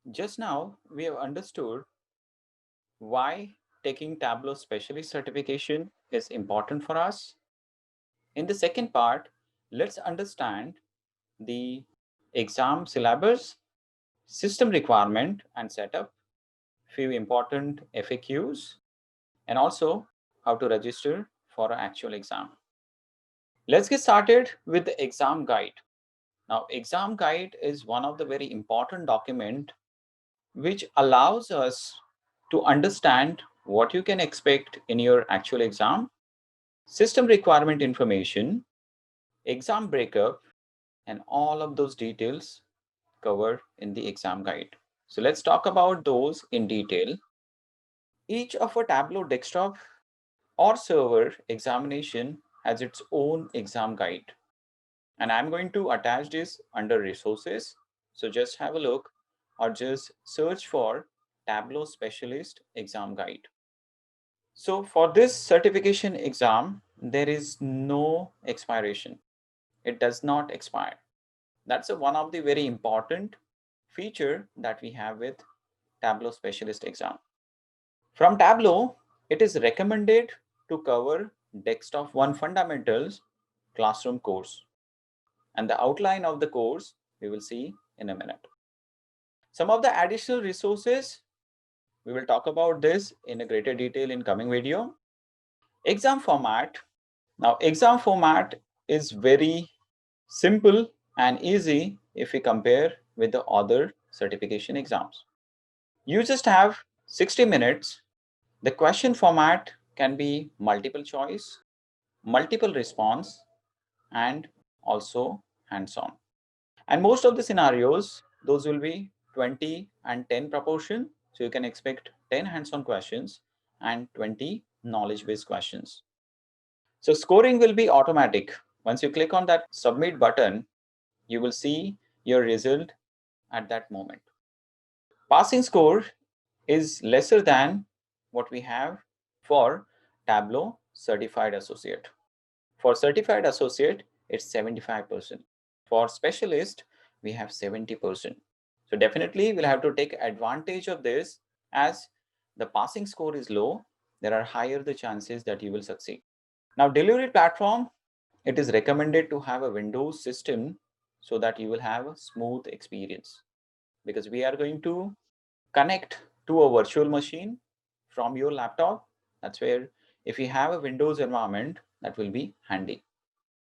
Just now, we have understood why taking Tableau Specialist certification is important for us. In the second part, let's understand the exam syllabus, system requirement and setup, few important FAQs, and also how to register for an actual exam. Let's get started with the exam guide. Now, exam guide is one of the very important document which allows us to understand what you can expect in your actual exam, system requirement information, exam breakup, and all of those details covered in the exam guide. So let's talk about those in detail. Each of a Tableau desktop or server examination has its own exam guide. And I'm going to attach this under resources. So just have a look or just search for Tableau Specialist Exam Guide. So for this certification exam, there is no expiration. It does not expire. That's one of the very important feature that we have with Tableau Specialist exam. From Tableau, it is recommended to cover Desktop 1 Fundamentals classroom course. And the outline of the course we will see in a minute. Some of the additional resources, we will talk about this in a greater detail in coming video. Exam format. Now, exam format is very simple and easy if we compare with the other certification exams. You just have 60 minutes. The question format can be multiple choice, multiple response, and also hands-on. And most of the scenarios, those will be 20 and 10 proportion. So you can expect 10 hands-on questions and 20 knowledge-based questions. So scoring will be automatic. Once you click on that submit button, you will see your result at that moment. Passing score is lesser than what we have for Tableau Certified Associate. For Certified Associate, it's 75%. For Specialist, we have 70%. So definitely we'll have to take advantage of this as the passing score is low. There are higher the chances that you will succeed. Now, delivery platform, it is recommended to have a Windows system so that you will have a smooth experience because we are going to connect to a virtual machine from your laptop. That's where if you have a Windows environment, that will be handy.